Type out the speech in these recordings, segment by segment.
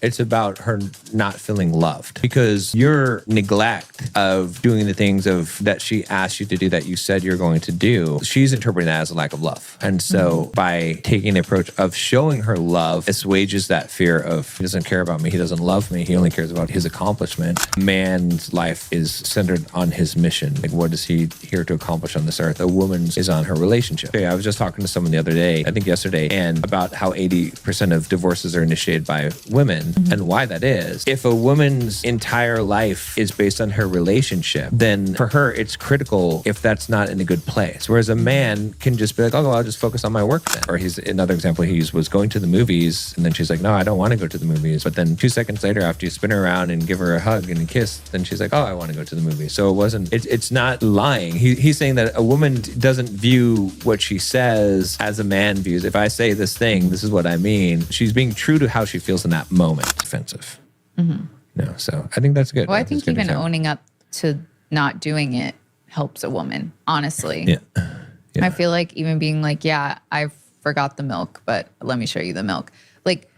It's about her not feeling loved because your neglect of doing the things that she asked you to do that you said you're going to do, she's interpreting that as a lack of love. And so by taking the approach of showing her love, assuages that fear of he doesn't care about me, he doesn't love me, he only cares about his accomplishment. Man's life is centered on his mission. Like, what is he here to accomplish on this earth? A woman's is on her relationship. Okay, I was just talking to someone the other day, I think yesterday, and about how 80% of divorces are initiated by women. And why that is. If a woman's entire life is based on her relationship, then for her, it's critical if that's not in a good place. Whereas a man can just be like, oh, well, I'll just focus on my work then. Or another example he used was going to the movies. And then she's like, no, I don't want to go to the movies. But then 2 seconds later, after you spin her around and give her a hug and a kiss, then she's like, oh, I want to go to the movies. So it's not lying. He's saying that a woman doesn't view what she says as a man views. If I say this thing, this is what I mean. She's being true to how she feels in that moment. Offensive. No, so I think that's good. Well, I think even owning up to not doing it helps a woman, honestly. Yeah. I feel like even being like, yeah, I forgot the milk, but let me show you the milk. Like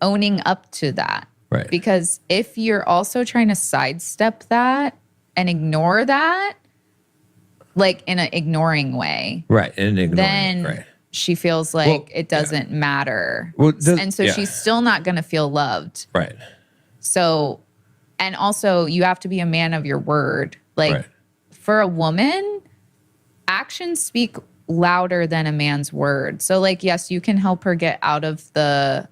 owning up to that. Right. Because if you're also trying to sidestep that and ignore that, like in an ignoring way. Right. Then right. she feels like it doesn't matter. Well, and so she's still not going to feel loved. Right. So, and also you have to be a man of your word. Like for a woman, actions speak louder than a man's word. So like, yes, you can help her get out of the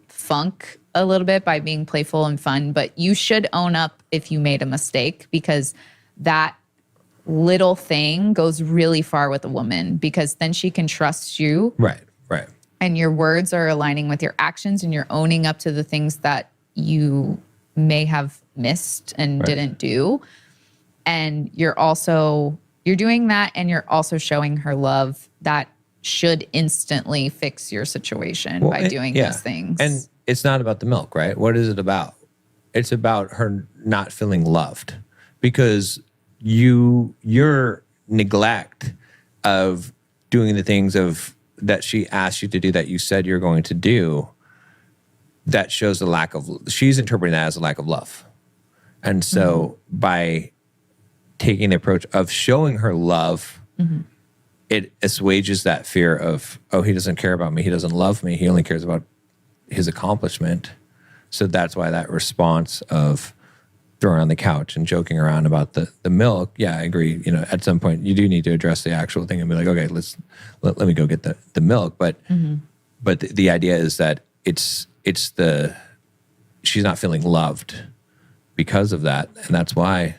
funk a little bit by being playful and fun, but you should own up if you made a mistake, because that little thing goes really far with a woman, because then she can trust you. Right. And your words are aligning with your actions, and you're owning up to the things that you may have missed and didn't do. And you're doing that, and you're also showing her love. That should instantly fix your situation by doing these things. And it's not about the milk, right? What is it about? It's about her not feeling loved, because your neglect of doing the things that she asked you to do that you said you're going to do, that shows she's interpreting that as a lack of love. And so by taking the approach of showing her love, it assuages that fear of, oh, he doesn't care about me, he doesn't love me, he only cares about his accomplishment. So that's why that response of throwing on the couch and joking around about the milk, yeah, I agree. You know, at some point you do need to address the actual thing and be like, okay, let me go get the milk. But the idea is that she's not feeling loved because of that, and that's why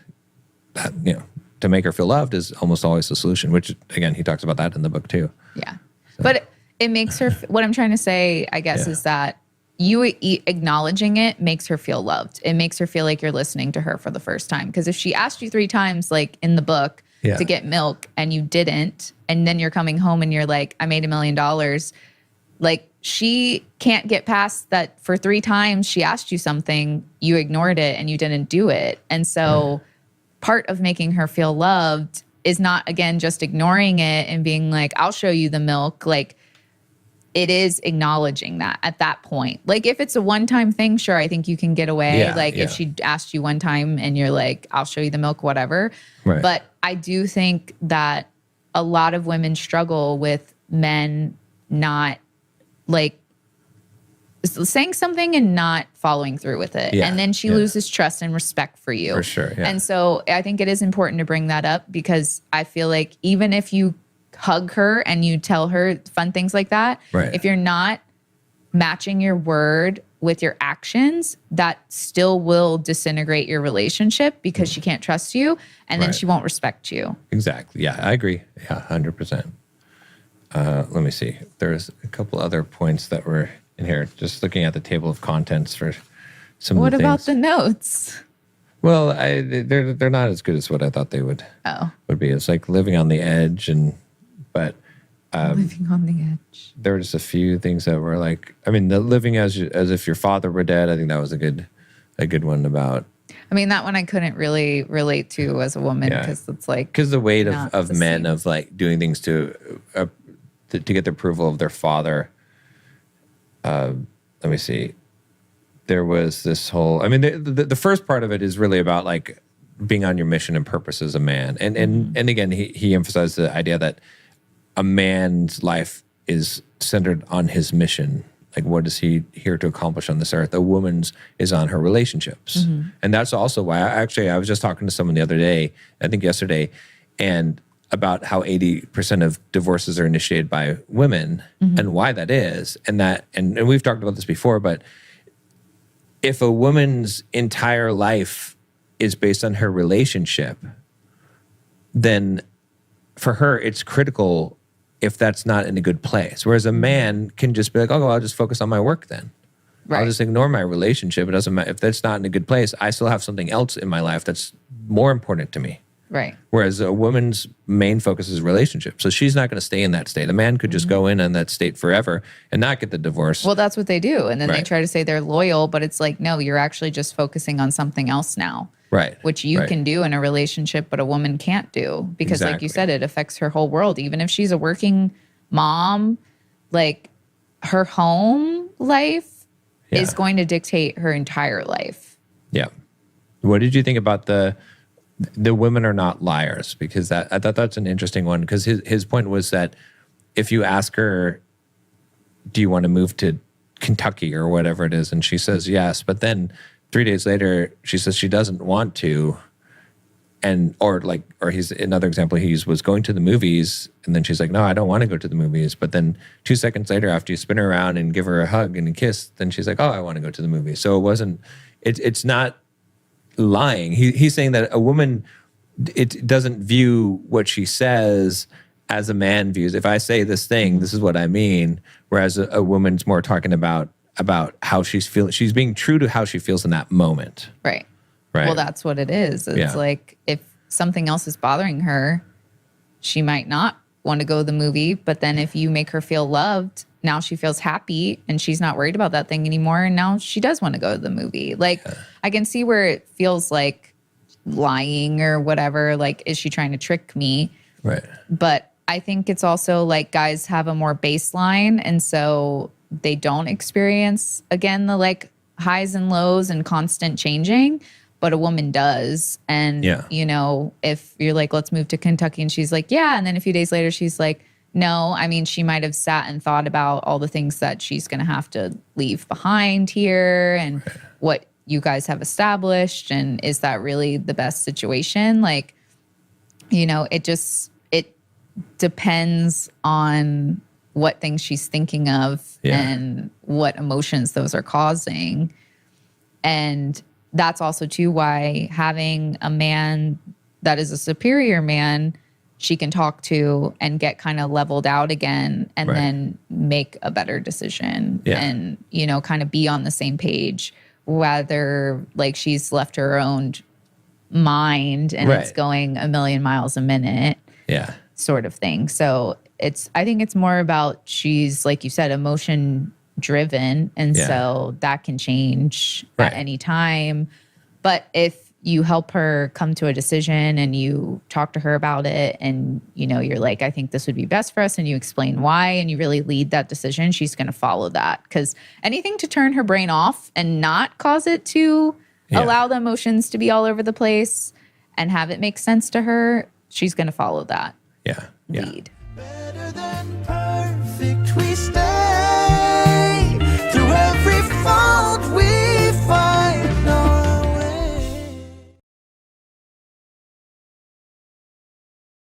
that, you know, to make her feel loved is almost always the solution. Which again, he talks about that in the book too. Yeah, so. But it makes her. What I'm trying to say, I guess, is that you acknowledging it makes her feel loved. It makes her feel like you're listening to her for the first time. Because if she asked you 3 times, like in the book, to get milk, and you didn't, and then you're coming home and you're like, I made $1 million, like she can't get past that. For 3 times she asked you something, you ignored it and you didn't do it. And so part of making her feel loved is not, again, just ignoring it and being like, I'll show you the milk. Like, it is acknowledging that at that point. Like if it's a one-time thing, sure, I think you can get away. If she asked you one time and you're like, I'll show you the milk, whatever. Right. But I do think that a lot of women struggle with men not like saying something and not following through with it. And then she loses trust and respect for you. For sure. Yeah. And so I think it is important to bring that up, because I feel like even if you hug her and you tell her fun things like that, if you're not matching your word with your actions, that still will disintegrate your relationship, because she can't trust you, and then she won't respect you. Exactly. Yeah, I agree. Yeah, 100%. Let me see. There's a couple other points that were in here. Just looking at the table of contents for some of the things. What about the notes? Well, they're not as good as what I thought they would be. It's like living on the edge, but living on the edge. There were just a few things that were like, I mean, the living as if your father were dead. I think that was a good one about. I mean, that one I couldn't really relate to as a woman, because it's like, because the weight of men of like doing things to get the approval of their father. Let me see. there was this whole, I mean, the first part of it is really about like being on your mission and purpose as a man. And again, he emphasized the idea that a man's life is centered on his mission. Like, what is he here to accomplish on this earth? A woman's is on her relationships. And that's also why I was just talking to someone the other day, I think yesterday, and about how 80% of divorces are initiated by women and why that is. And we've talked about this before, but if a woman's entire life is based on her relationship, then for her, it's critical if that's not in a good place. Whereas a man can just be like, oh, well, I'll just focus on my work then. Right. I'll just ignore my relationship. It doesn't matter. If that's not in a good place, I still have something else in my life that's more important to me. Right. Whereas a woman's main focus is relationship. So she's not going to stay in that state. A man could just go in that state forever and not get the divorce. Well, that's what they do. And then they try to say they're loyal, but it's like, no, you're actually just focusing on something else now. Right. Which you can do in a relationship, but a woman can't do. Because like you said, it affects her whole world. Even if she's a working mom, like her home life is going to dictate her entire life. Yeah. What did you think about the women are not liars? Because I thought that's an interesting one. Because his point was that if you ask her, do you want to move to Kentucky or whatever it is, and she says yes, but then 3 days later she says she doesn't want to, or he's another example he used was going to the movies, and then she's like, no, I don't want to go to the movies, but then 2 seconds later after you spin her around and give her a hug and a kiss, then she's like, oh, I want to go to the movies. So it's not lying. He's saying that a woman, it doesn't view what she says as a man views. If I say this thing, this is what I mean. Whereas a woman's more talking about how she's feeling. She's being true to how she feels in that moment. Right. Well, that's what it is. It's like if something else is bothering her, she might not want to go to the movie. But then if you make her feel loved, now she feels happy and she's not worried about that thing anymore. And now she does want to go to the movie. Like, I can see where it feels like lying or whatever. Like, is she trying to trick me? Right. But I think it's also like guys have a more baseline. And so they don't experience, again, the like highs and lows and constant changing. But a woman does. And, you know, if you're like, let's move to Kentucky, and she's like, yeah. And then a few days later, she's like, no. I mean, she might have sat and thought about all the things that she's going to have to leave behind here and what you guys have established. And is that really the best situation? Like, you know, it depends on what things she's thinking of and what emotions those are causing. And that's also too why having a man that is a superior man she can talk to and get kind of leveled out again and then make a better decision and, you know, kind of be on the same page, whether like she's left her own mind and it's going a million miles a minute sort of thing. So I think it's more about she's, like you said, emotion driven. And so that can change at any time. But if you help her come to a decision and you talk to her about it and, you know, you're like, I think this would be best for us, and you explain why and you really lead that decision, she's going to follow that. Because anything to turn her brain off and not cause it to allow the emotions to be all over the place and have it make sense to her, she's going to follow that lead. Better than